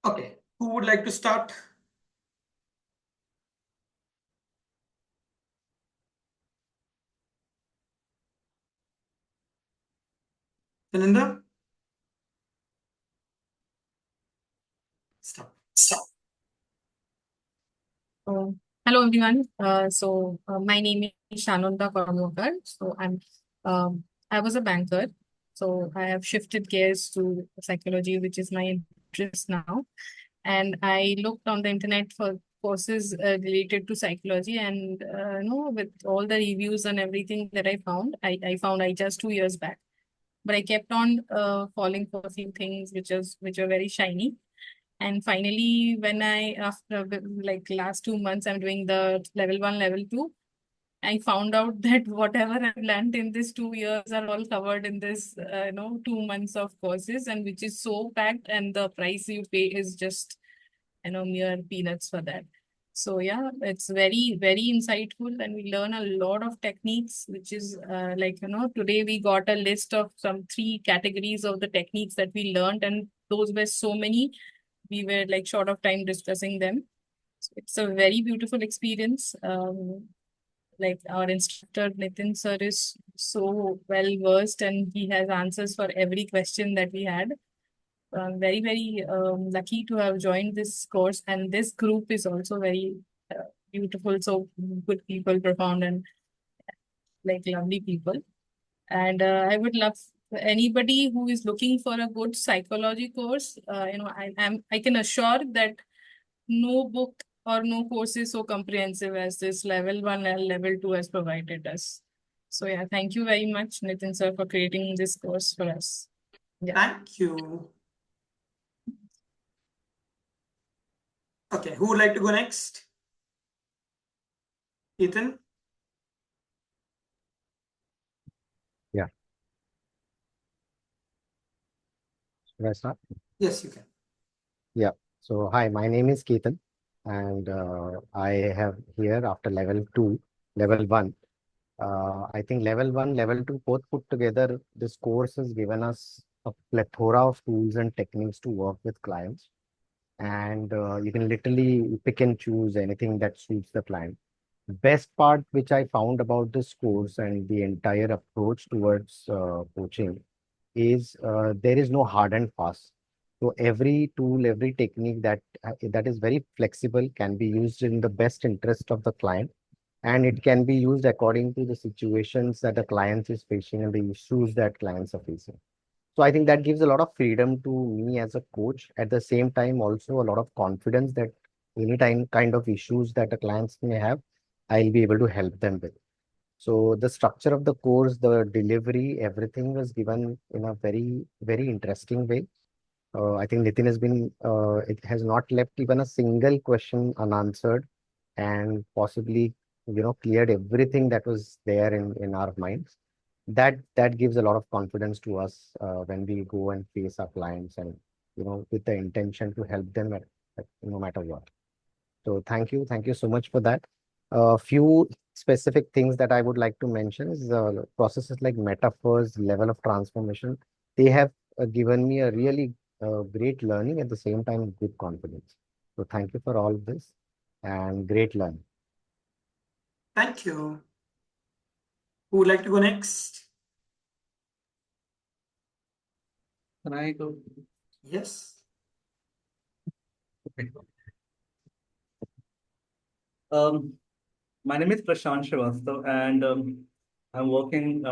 Okay, who would like to start? Ananda? Stop. Hello everyone. My name is Shanunda Karmokar. I was a banker. So I have shifted gears to psychology, which is my interest now. And I looked on the internet for courses related to psychology, and with all the reviews and everything that I found I just 2 years back. But I kept on falling for a few things which are very shiny. And finally, when I, after like last 2 months, I'm doing the level one, level two, I found out that whatever I've learned in these 2 years are all covered in this, 2 months of courses, and which is so packed, and the price you pay is just, mere peanuts for that. So yeah, it's very, very insightful, and we learn a lot of techniques, which is today we got a list of some 3 categories of the techniques that we learned, and those were so many we were like short of time discussing them. So it's a very beautiful experience. Like our instructor Nitin Sir is so well versed and he has answers for every question that we had. I'm very, very lucky to have joined this course, and this group is also very beautiful. So good people, profound, and like lovely people. And I would love anybody who is looking for a good psychology course. I can assure that no book or no course is so comprehensive as this level one and level two has provided us. So yeah, thank you very much, Nitin sir, for creating this course for us. Yeah. Thank you. Okay, who would like to go next? Ethan? Yeah. Should I start? Yes, you can. Yeah. So, hi, my name is Ketan, and I have here after level two, level one. I think level one, level two, both put together, this course has given us a plethora of tools and techniques to work with clients. And you can literally pick and choose anything that suits the client. Best part which I found about this course and the entire approach towards coaching is there is no hard and fast. So every tool, every technique that is very flexible can be used in the best interest of the client, and it can be used according to the situations that the client is facing and the issues that clients are facing. So I think that gives a lot of freedom to me as a coach. At the same time, also a lot of confidence that any time kind of issues that the clients may have, I'll be able to help them with. So the structure of the course, the delivery, everything was given in a very, very interesting way. I think Nitin has been, it has not left even a single question unanswered, and possibly, cleared everything that was there in our minds. That gives a lot of confidence to us when we go and face our clients and, with the intention to help them at no matter what. So thank you so much for that. A few specific things that I would like to mention is processes like metaphors, level of transformation. They have given me a really great learning, at the same time good confidence. So thank you for all of this and great learning. Thank you. Who would like to go next? Can I go? Yes. Okay. My name is Prashant Srivastav, and I'm working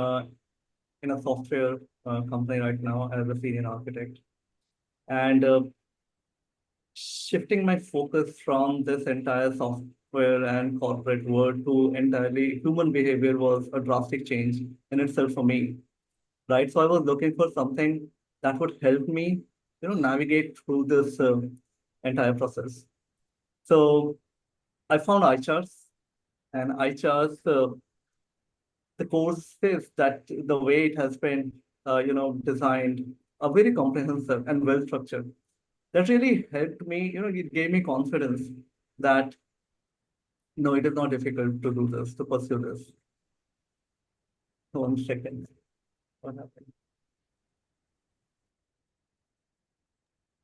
in a software company right now as a senior architect. And shifting my focus from this entire software and corporate world to entirely human behavior was a drastic change in itself for me, right? So I was looking for something that would help me, navigate through this entire process. So I found iCharts, and iCharts, the course says that the way it has been, designed, are very comprehensive and well structured. That really helped me. It gave me confidence that no, it is not difficult to do this, to pursue this. 1 second. What happened?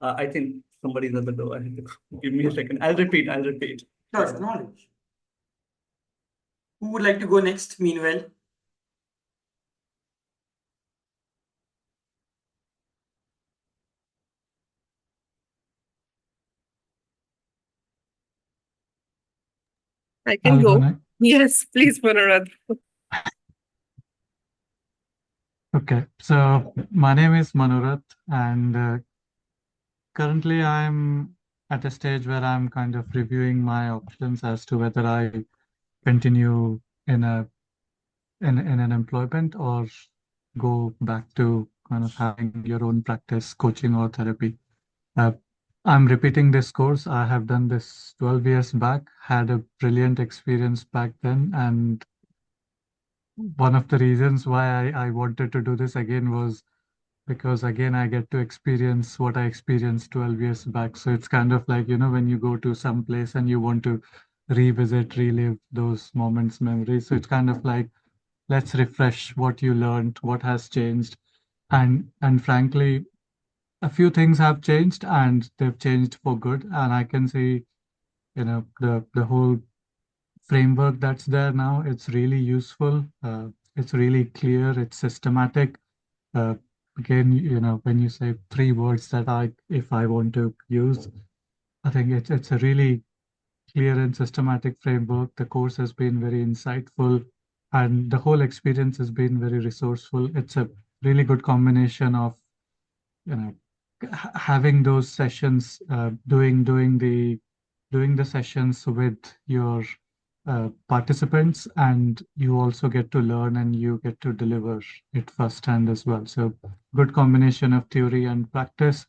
I think Somebody's at the door. I have to give me a second. I'll repeat. Sure, knowledge. Who would like to go next, meanwhile? I can I'll go go. next. Yes, please, Manurad. Okay, so my name is Manurat, and currently I'm at a stage where I'm kind of reviewing my options as to whether I continue in an employment or go back to kind of having your own practice, coaching or therapy. Uh, I'm repeating this course. I have done this 12 years back, had a brilliant experience back then, and one of the reasons why I wanted to do this again was because again I get to experience what I experienced 12 years back. So it's kind of like, when you go to some place and you want to revisit, relive those moments, memories. So it's kind of like, let's refresh what you learned, what has changed. And frankly, a few things have changed and they've changed for good. And I can see, the whole framework that's there now, it's really useful. It's really clear, it's systematic. Uh, Again, when you say three words that if I want to use, I think it's a really clear and systematic framework. The course has been very insightful, and the whole experience has been very resourceful. It's a really good combination of, you know, having those sessions, doing the sessions with your participants, and you also get to learn and you get to deliver it firsthand as well. So good combination of theory and practice.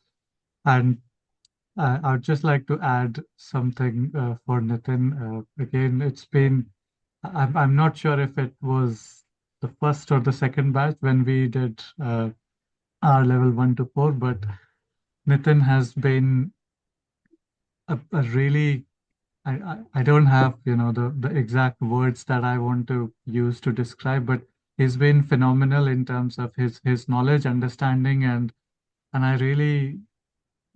And I'd just like to add something for Nitin. Again, I'm not sure if it was the first or the second batch when we did our level 1 to 4, but Nitin has been a really, I don't have, the exact words that I want to use to describe, but he's been phenomenal in terms of his knowledge, understanding, and I really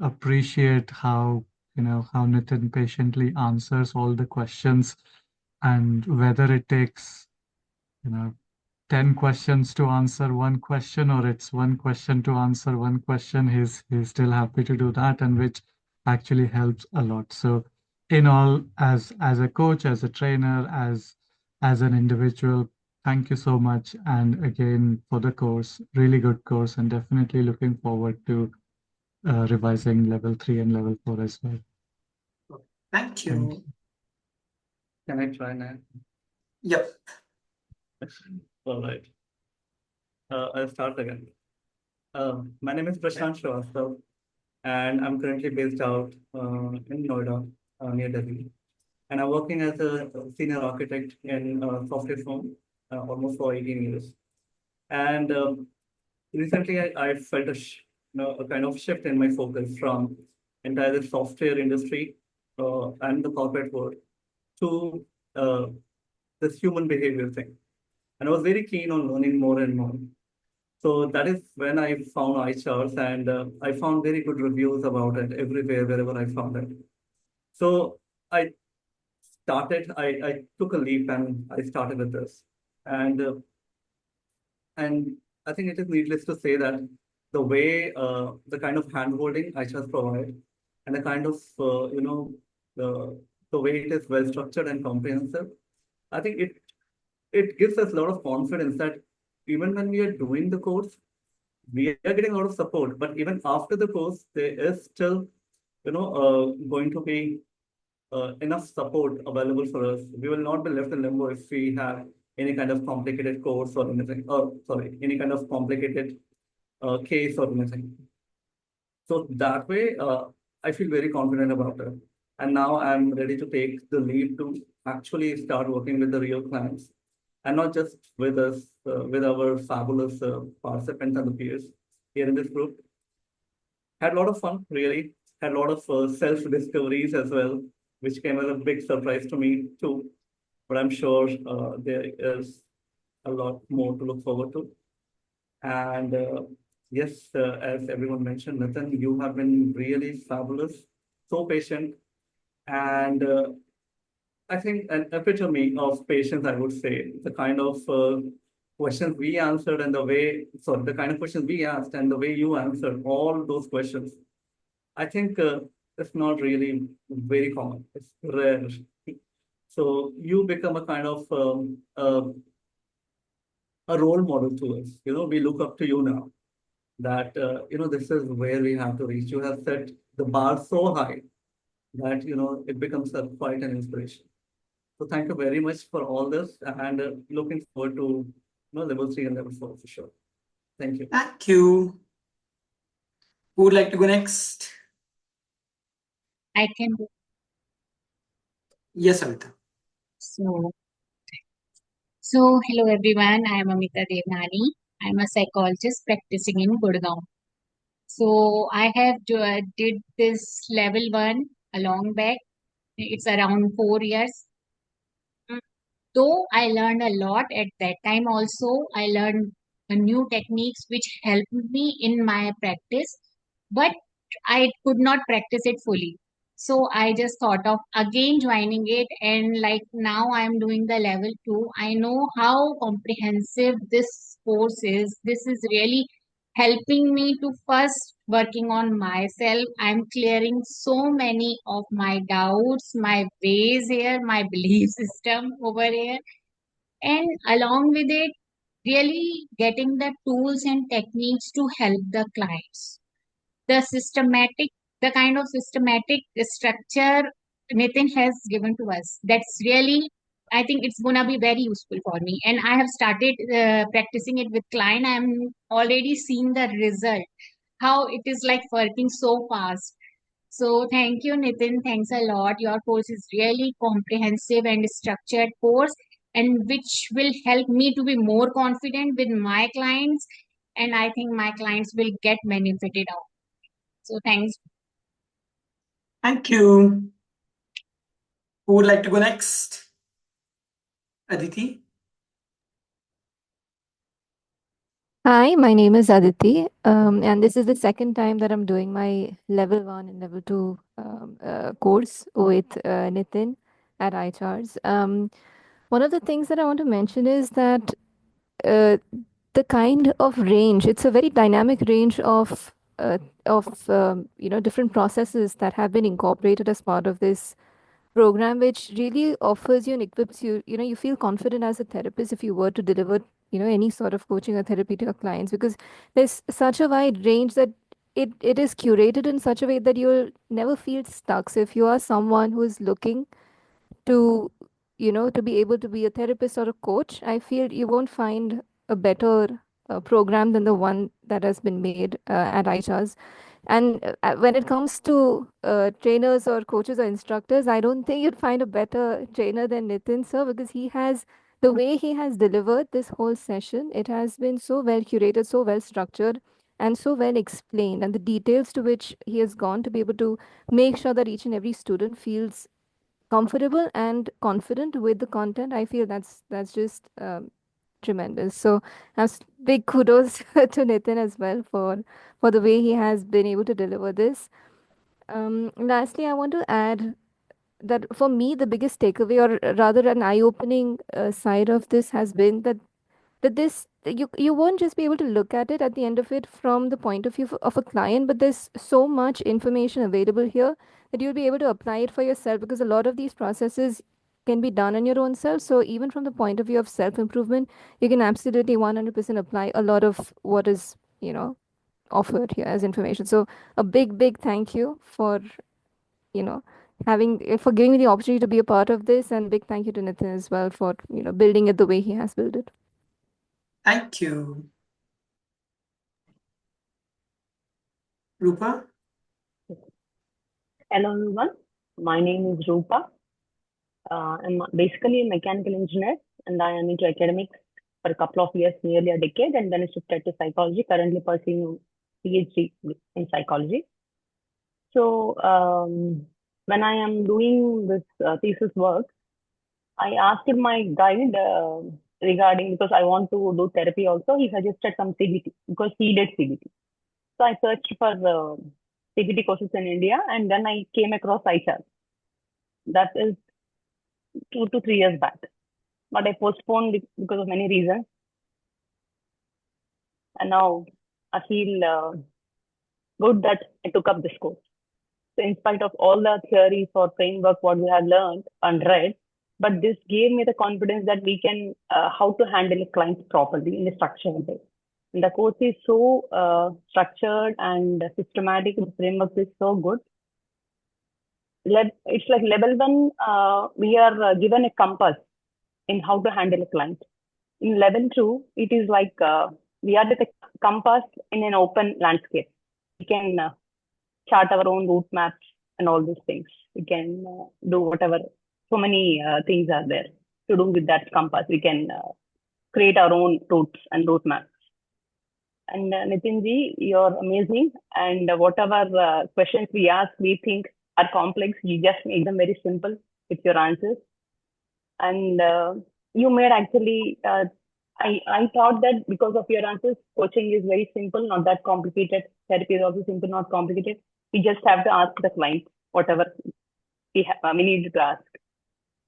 appreciate how Nitin patiently answers all the questions, and whether it takes, you know, 10 questions to answer one question, or it's one question to answer one question, he's still happy to do that, and which actually helps a lot. So in all, as a coach, as a trainer, as an individual, thank you so much. And again, for the course, really good course, and definitely looking forward to revising level 3 and level 4 as well. Thank Thank you. Can I try now? Yep. All right. I'll start again. My name is Prashant Srivastava, and I'm currently based out in Noida, near Delhi. And I'm working as a senior architect in a software firm almost for 18 years. And recently, I felt a kind of shift in my focus from entire software industry and the corporate world to uh, this human behavior thing. And I was very keen on learning more and more. So that is when I found iCharts, and I found very good reviews about it everywhere, wherever I found it. So I I took a leap and I started with this. And and I think it is needless to say that the way, the kind of handholding iCharts provide, and the kind of, the way it is well structured and comprehensive, I think it gives us a lot of confidence that even when we are doing the course, we are getting a lot of support. But even after the course, there is still, going to be enough support available for us. We will not be left in limbo if we have any kind of complicated course or anything, or sorry, any kind of complicated case or anything. So that way, I feel very confident about it. And now I'm ready to take the lead to actually start working with the real clients, and not just with us, with our fabulous participants and the peers here in this group. Had a lot of fun, really. Had a lot of self-discoveries as well, which came as a big surprise to me too. But I'm sure there is a lot more to look forward to. And Yes, as everyone mentioned, Nathan, you have been really fabulous, so patient, and I think an epitome of patience, I would say. The kind of questions we answered and the way, sorry, the kind of questions we asked and the way you answered all those questions, I think it's not really very common. It's rare. So you become a kind of a role model to us. We look up to you now that, this is where we have to reach. You have set the bar so high that, it becomes quite an inspiration. So thank you very much for all this and looking forward to level 3 and level 4 for sure. Thank you. Thank you. Who would like to go next? I can do. Yes, Amita. So hello everyone. I am Amita Devnani. I am a psychologist practicing in Gurgaon. So I have did this level 1 a long back. It's around 4 years. Though I learned a lot at that time also, I learned new techniques which helped me in my practice, but I could not practice it fully. So I just thought of again joining it, and like now I'm doing the level 2. I know how comprehensive this course is. This is really helping me to first working on myself. I'm clearing so many of my doubts, my ways here, my belief system over here, and along with it, really getting the tools and techniques to help the clients. The systematic, the kind of systematic structure Nitin has given to us, that's really, I think it's gonna be very useful for me. And I have started practicing it with client. I'm already seeing the result, how it is like working so fast. So thank you, Nitin. Thanks a lot. Your course is really comprehensive and structured course, and which will help me to be more confident with my clients. And I think my clients will get benefited out. So thanks. Thank you. Who would like to go next? Aditi? Hi, my name is Aditi, and this is the second time that I'm doing my level 1 and level 2 course with Nitin at iCharts. One of the things that I want to mention is that uh, the kind of range, it's a very dynamic range of different processes that have been incorporated as part of this program, which really offers you and equips you. You feel confident as a therapist if you were to deliver any sort of coaching or therapy to your clients, because there's such a wide range that it is curated in such a way that you'll never feel stuck. So if you are someone who is looking to to be able to be a therapist or a coach, I feel you won't find a better program than the one that has been made at iCharts. And when it comes to trainers or coaches or instructors, I don't think you'd find a better trainer than Nitin sir, because the way he has delivered this whole session, it has been so well curated, so well structured, and so well explained, and the details to which he has gone to be able to make sure that each and every student feels comfortable and confident with the content. I feel that's just tremendous. So as big kudos to Nitin as well for the way he has been able to deliver this. Lastly, I want to add that for me, the biggest takeaway, or rather an eye-opening side of this, has been that you won't just be able to look at it at the end of it from the point of view of a client, but there's so much information available here that you'll be able to apply it for yourself, because a lot of these processes can be done on your own self. So even from the point of view of self improvement, you can absolutely 100% apply a lot of what is offered here as information. So a big thank you for you know for giving me the opportunity to be a part of this, and big thank you to Nitin as well for building it the way he has built it. Thank you. Rupa? Hello everyone, my name is Rupa. I'm basically a mechanical engineer and I am into academics for a couple of years, nearly a decade, and then I shifted to psychology, currently pursuing PhD in psychology. So when I am doing this thesis work, I asked my guide regarding, because I want to do therapy also, he suggested some CBT because he did CBT. So I searched for CPT courses in India, and then I came across iChat. That is 2 to 3 years back, but I postponed it because of many reasons. And now I feel good that I took up this course. So in spite of all the theories or framework what we have learned and read, but this gave me the confidence that we can how to handle a client properly in a structured way. And the course is so structured and systematic. The framework is so good. It's like level 1, we are given a compass in how to handle a client. In level 2, it is like we are with a compass in an open landscape. We can chart our own route maps and all these things. We can do whatever. So many things are there to do with that compass. We can create our own routes and route maps. And Nitinji, you're amazing. And whatever questions we ask, we think are complex. You just make them very simple with your answers. And you made actually, I thought that because of your answers, coaching is very simple, not that complicated. Therapy is also simple, not complicated. We just have to ask the client whatever we need to ask.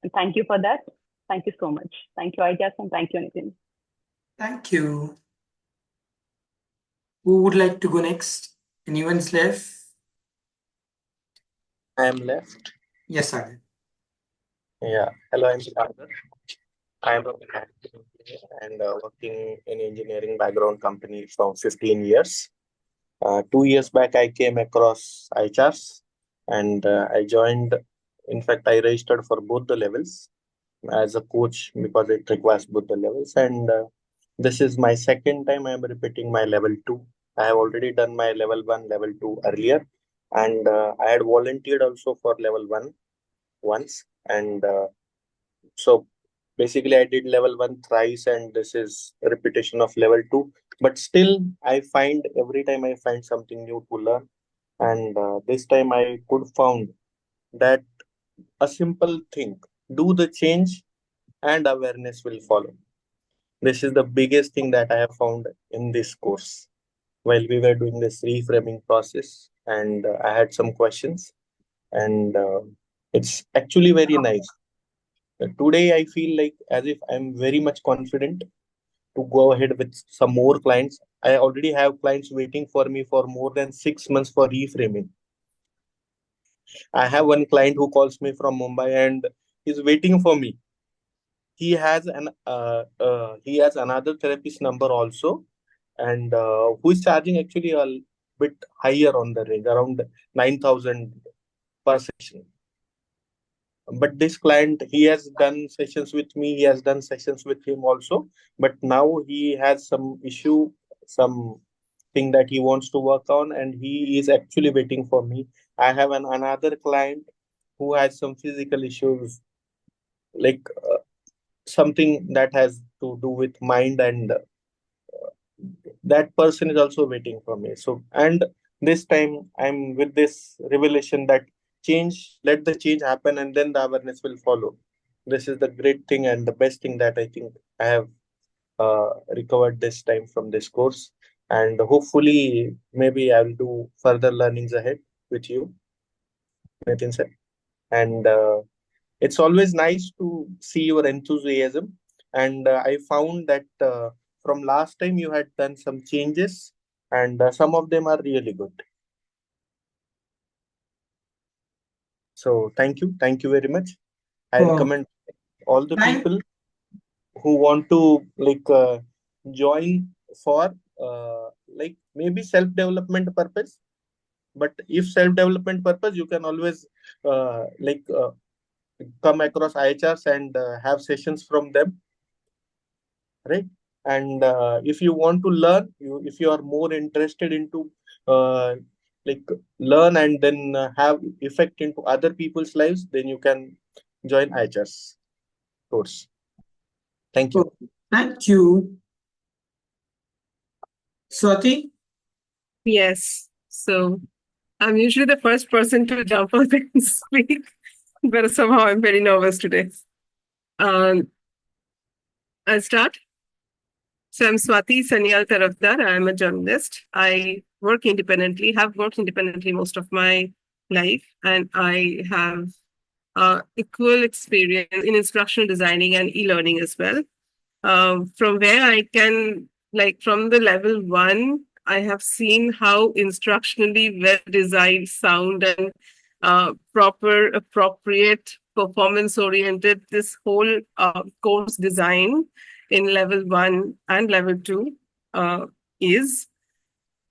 And thank you for that. Thank you so much. Thank you, Aijas, and thank you, Nitin. Thank you. Who would like to go next? Anyone's left? I am left. Yes, sir. Yeah. Hello, I'm Sagar. I am a mechanical engineer and working in engineering background company from 15 years. 2 years back, I came across iCharts and I joined. In fact, I registered for both the levels as a coach because it requires both the levels. And this is my second time I am repeating my level 2. I have already done my level 1, level 2 earlier. And I had volunteered also for level 1 once. And so basically I did level 1 thrice, and this is a repetition of level 2. But still, every time I find something new to learn. And this time I could found that a simple thing, do the change and awareness will follow. This is the biggest thing that I have found in this course. While we were doing this reframing process, and I had some questions, and it's actually very nice. Today, I feel like as if I'm very much confident to go ahead with some more clients. I already have clients waiting for me for more than 6 months for reframing. I have one client who calls me from Mumbai and is waiting for me. He has another therapist number also, and who is charging actually a bit higher on the range, around 9,000 per session. But this client, he has done sessions with me, he has done sessions with him also, but now he has some issue, some thing that he wants to work on, and he is actually waiting for me. I have another client who has some physical issues, like something that has to do with mind, and that person is also waiting for me. So, and this time I'm with this revelation that let the change happen, and then the awareness will follow. This is the great thing and the best thing that I think I have recovered this time from this course. And hopefully, maybe I'll do further learnings ahead with you, Nitin sir. And it's always nice to see your enthusiasm. And I found that from last time you had done some changes, and some of them are really good. So thank you very much. I recommend all the people who want to join for maybe self-development purpose. But if self-development purpose, you can always come across IHRs and have sessions from them, right? And if you want to learn, if you are more interested into learn and then have effect into other people's lives, then you can join IHRs course. Thank you. Thank you. Swati? Yes. So I'm usually the first person to jump on and speak, but somehow I'm very nervous today. I'll start. So I'm Swati Sanyal Tarafdar. I'm a journalist. I work independently, have worked independently most of my life, and I have equal experience in instructional designing and e-learning as well. From where I can, like from the level 1, I have seen how instructionally well designed, sound, and proper, appropriate, performance oriented this whole course design in level 1 and level 2 is.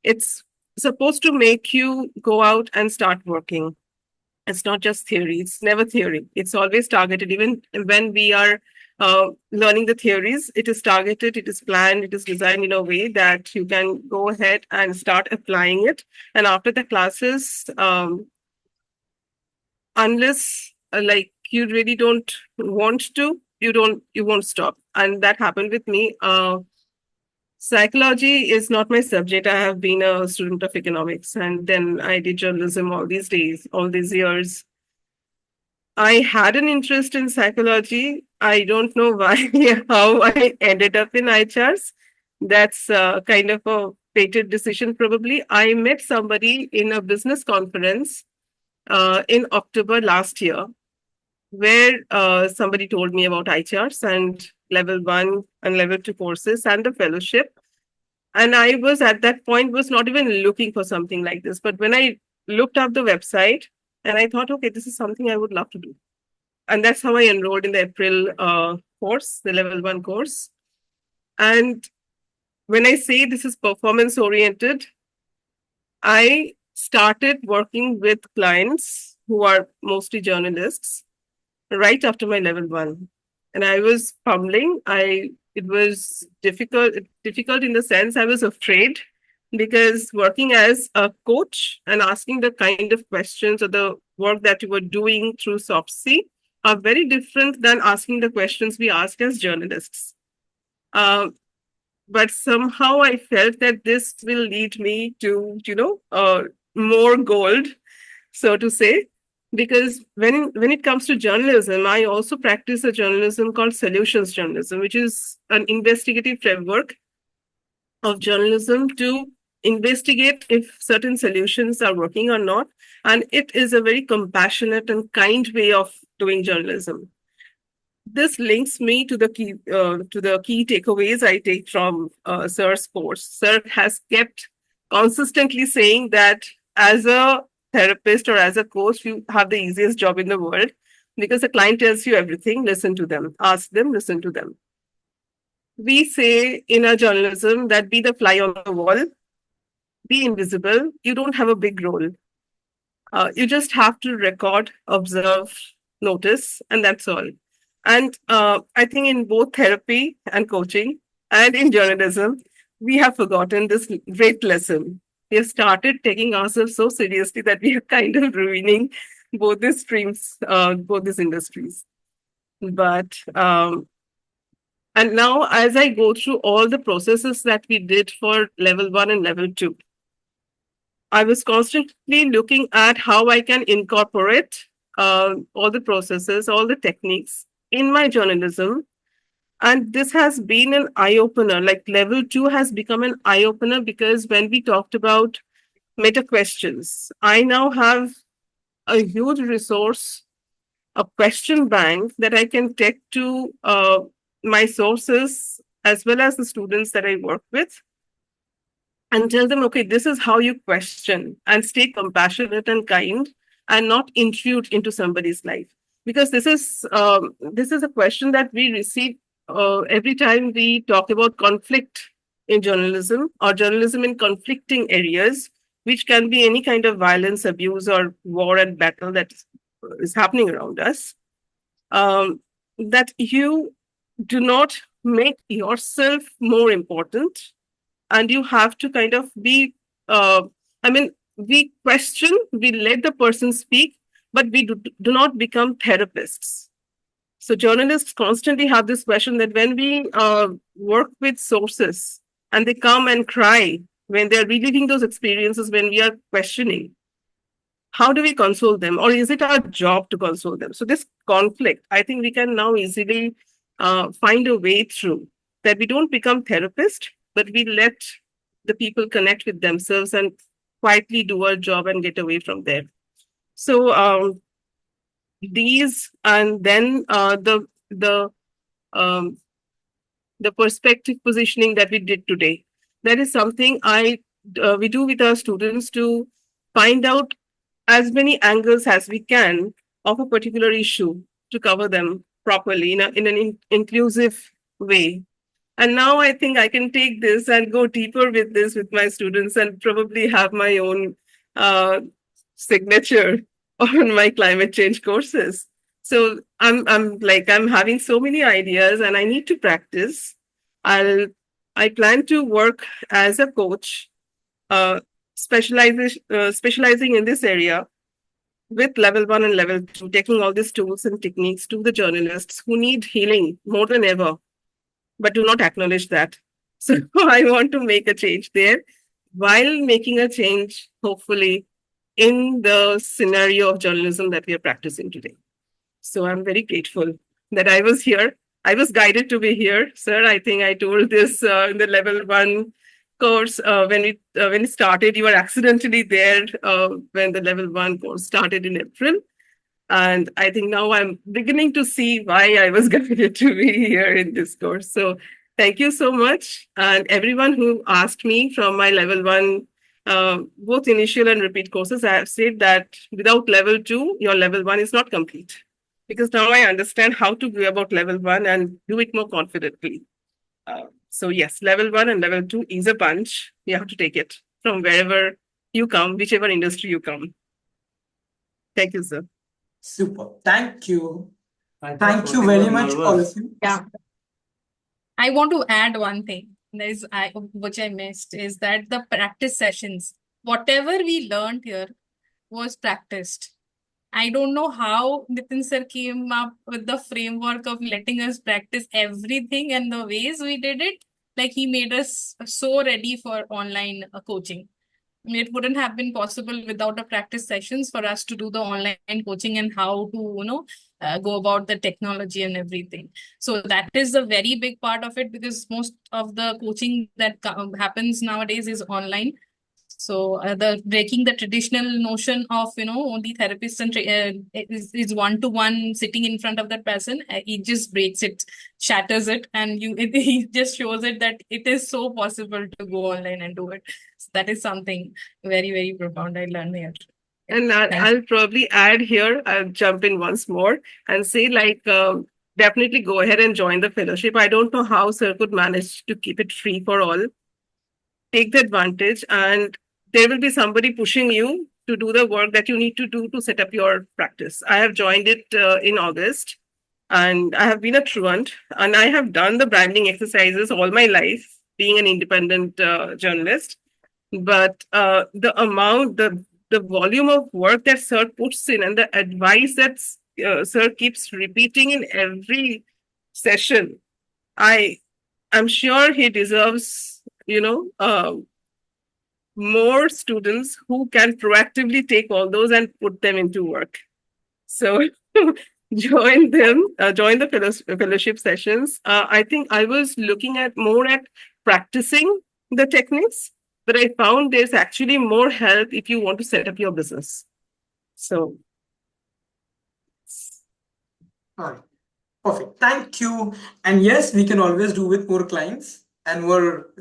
It's supposed to make you go out and start working. It's not just theory. It's never theory. It's always targeted. Even when we are learning the theories, it is targeted, it is planned, it is designed in a way that you can go ahead and start applying it. And after the classes, unless like you really don't want to, you won't stop. And that happened with me. Psychology is not my subject. I have been a student of economics, and then I did journalism all these years. I had an interest in psychology. I don't know why, how I ended up in HRs. That's kind of a fated decision, probably. I met somebody in a business conference in October last year, where somebody told me about HRs and level 1 and level 2 courses and the fellowship. And I was at that point was not even looking for something like this. But when I looked up the website and I thought, okay, this is something I would love to do. And that's how I enrolled in the April course, the level 1 course. And when I say this is performance oriented, I started working with clients who are mostly journalists right after my level 1. And I was fumbling. It was difficult in the sense I was afraid, because working as a coach and asking the kind of questions or the work that you were doing through SOPSI are very different than asking the questions we ask as journalists. But somehow I felt that this will lead me to, more gold, so to say. Because when it comes to journalism, I also practice a journalism called solutions journalism, which is an investigative framework of journalism to investigate if certain solutions are working or not. And it is a very compassionate and kind way of doing journalism. This links me to the key takeaways I take from Sir's course. Sir has kept consistently saying that as a therapist or as a coach, you have the easiest job in the world, because the client tells you everything. Listen to them, ask them, listen to them. We say in our journalism that be the fly on the wall, be invisible. You don't have a big role. You just have to record, observe, notice, and that's all. And I think in both therapy and coaching and in journalism, we have forgotten this great lesson. We have started taking ourselves so seriously that we are kind of ruining both these streams, both these industries. But and now, as I go through all the processes that we did for level 1 and level 2, I was constantly looking at how I can incorporate all the processes, all the techniques in my journalism. And this has been an eye-opener. Like level 2 has become an eye-opener, because when we talked about meta questions, I now have a huge resource, a question bank that I can take to my sources as well as the students that I work with, and tell them, okay, this is how you question, and stay compassionate and kind and not intrude into somebody's life. Because this is a question that we receive every time we talk about conflict in journalism, or journalism in conflicting areas, which can be any kind of violence, abuse, or war and battle that is happening around us. That you do not make yourself more important, and you have to kind of be, we question, we let the person speak, but we do not become therapists. So journalists constantly have this question that when we work with sources and they come and cry when they're reliving those experiences, when we are questioning, how do we console them? Or is it our job to console them? So this conflict, I think we can now easily find a way through, that we don't become therapists, but we let the people connect with themselves and quietly do our job and get away from there. So these, and then um, the perspective positioning that we did today. That is something we do with our students to find out as many angles as we can of a particular issue to cover them properly in an inclusive way. And now I think I can take this and go deeper with this with my students and probably have my own uh, signature on my climate change courses. So I'm having so many ideas and I need to practice. I plan to work as a coach, uh, specializing in this area with level 1 and level 2, taking all these tools and techniques to the journalists who need healing more than ever, but do not acknowledge that. So I want to make a change there while making a change, hopefully, in the scenario of journalism that we are practicing today. So I'm very grateful that I was here. I was guided to be here, sir. I think I told this in the level 1 course when it started. You were accidentally there when the level 1 course started in April. And I think now I'm beginning to see why I was guided to be here in this course. So thank you so much. And everyone who asked me from my level 1, both initial and repeat courses, I have said that without level 2, your level 1 is not complete. Because now I understand how to go about level 1 and do it more confidently. So yes, level 1 and level 2 is a punch. You have to take it from wherever you come, whichever industry you come. Thank you, sir. Super. Thank you. Thank you very much, all of you. Yeah. I want to add one thing. Which I missed is that the practice sessions, whatever we learned here was practiced. I don't know how Nitin sir came up with the framework of letting us practice everything and the ways we did it. Like he made us so ready for online coaching. It wouldn't have been possible without a practice sessions for us to do the online coaching and how to, go about the technology and everything. So that is a very big part of it because most of the coaching that happens nowadays is online. So the breaking the traditional notion of only therapists and is one to one sitting in front of that person. It just breaks it, shatters it, and it just shows it that it is so possible to go online and do it. So that is something very, very profound I learned here. And I'll probably add here, I'll jump in once more and say definitely go ahead and join the fellowship. I don't know how Sir could manage to keep it free for all. Take the advantage and there will be somebody pushing you to do the work that you need to do to set up your practice. I have joined it in August and I have been a truant and I have done the branding exercises all my life, being an independent journalist. But the volume of work that Sir puts in and the advice that Sir keeps repeating in every session, I'm sure he deserves, more students who can proactively take all those and put them into work. So join the fellowship sessions. I think I was looking at more at practicing the techniques, but I found there's actually more help if you want to set up your business. So. All right. Perfect. Thank you. And yes, we can always do with more clients and more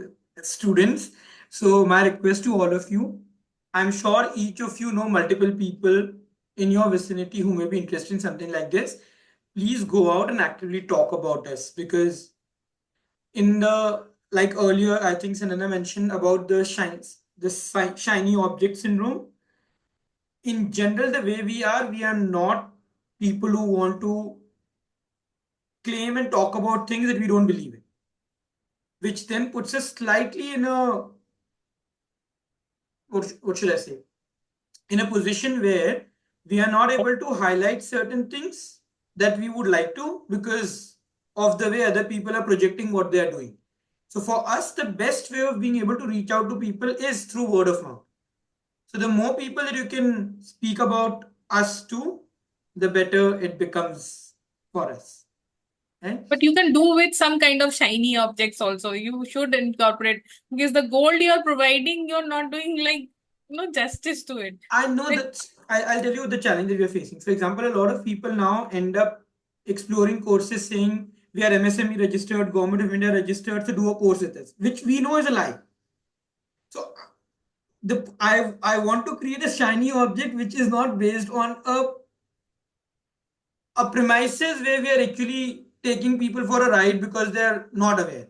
students. So my request to all of you, I'm sure each of you know multiple people in your vicinity who may be interested in something like this. Please go out and actively talk about us because in like earlier, I think Sanana mentioned about the shiny object syndrome. In general, the way we are not people who want to claim and talk about things that we don't believe in, which then puts us slightly in a what should I say? In a position where we are not able to highlight certain things that we would like to because of the way other people are projecting what they are doing. So for us, the best way of being able to reach out to people is through word of mouth. So the more people that you can speak about us to, the better it becomes for us. Right? But you can do with some kind of shiny objects also. You should incorporate, because the gold you're providing, you're not doing like justice to it. I know Like, that I'll tell you the challenge that we are facing. For example, a lot of people now end up exploring courses saying we are MSME registered, Government of India registered, so do a course with us, which we know is a lie. So I want to create a shiny object which is not based on a premises where we are actually taking people for a ride because they are not aware.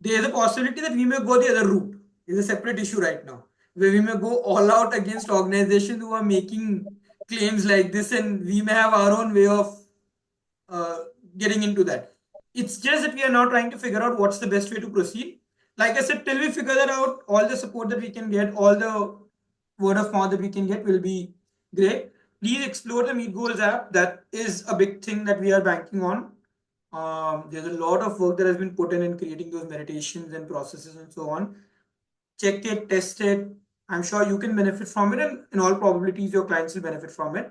There is a possibility that we may go the other route. It's a separate issue right now, where we may go all out against organizations who are making claims like this, and we may have our own way of uh, getting into that. It's just that we are now trying to figure out what's the best way to proceed. Like I said, till we figure that out, all the support that we can get, all the word of mouth that we can get will be great. Please explore the Meet Goals app. That is a big thing that we are banking on. There's a lot of work that has been put in creating those meditations and processes and so on. Check it, test it. I'm sure you can benefit from it, and in all probabilities, your clients will benefit from it.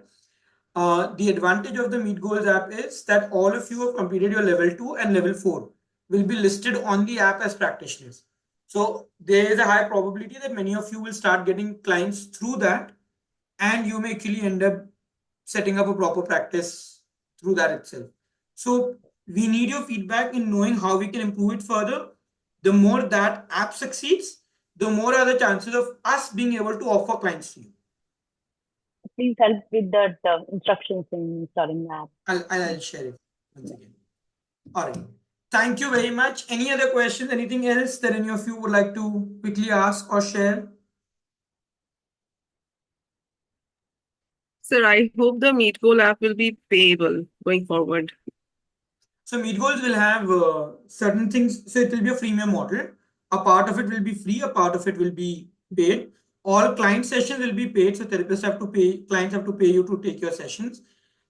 The advantage of the Meet Goals app is that all of you have completed your level 2 and level 4 will be listed on the app as practitioners. So there is a high probability that many of you will start getting clients through that, and you may actually end up setting up a proper practice through that itself. So we need your feedback in knowing how we can improve it further. The more that app succeeds, the more are the chances of us being able to offer clients to you. Please help with that instructions in installing the app. I'll share it once again. All right. Thank you very much. Any other questions? Anything else that any of you would like to quickly ask or share? Sir, I hope the Meet Goal app will be payable going forward. So Meet Goals will have certain things. So it will be a freemium model. A part of it will be free. A part of it will be paid. All client sessions will be paid. So therapists have to pay. Clients have to pay you to take your sessions.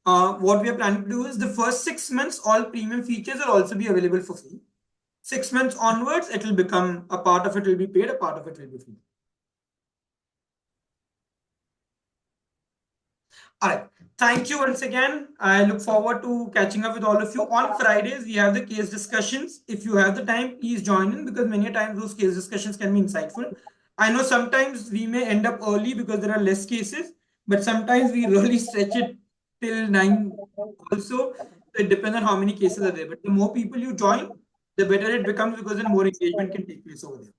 What we are planning to do is the first 6 months, all premium features will also be available for free. 6 months onwards, it will become a part of it will be paid. A part of it will be free. All right. Thank you once again. I look forward to catching up with all of you. On Fridays, we have the case discussions. If you have the time, please join in, because many times those case discussions can be insightful. I know sometimes we may end up early because there are less cases, but sometimes we really stretch it till 9 also. It depends on how many cases are there. But the more people you join, the better it becomes, because then more engagement can take place over there.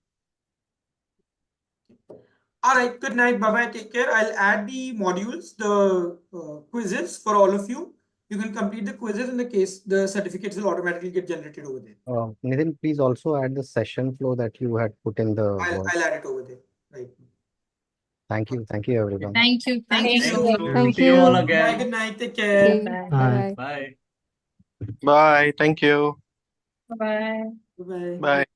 All right, good night. Bye bye. Take care. I'll add the modules, the quizzes for all of you. You can complete the quizzes in the case, the certificates will automatically get generated over there. Nitin, please also add the session flow that you had put in the word. I'll add it over there. Right. Thank you. Thank you, everyone. Thank you. Thank you so Thank much. you. Thank See you all you. Bye. again. Good night. Take See care. you. Bye. Bye-bye. Bye. Bye. Thank you. Bye. Bye. Bye.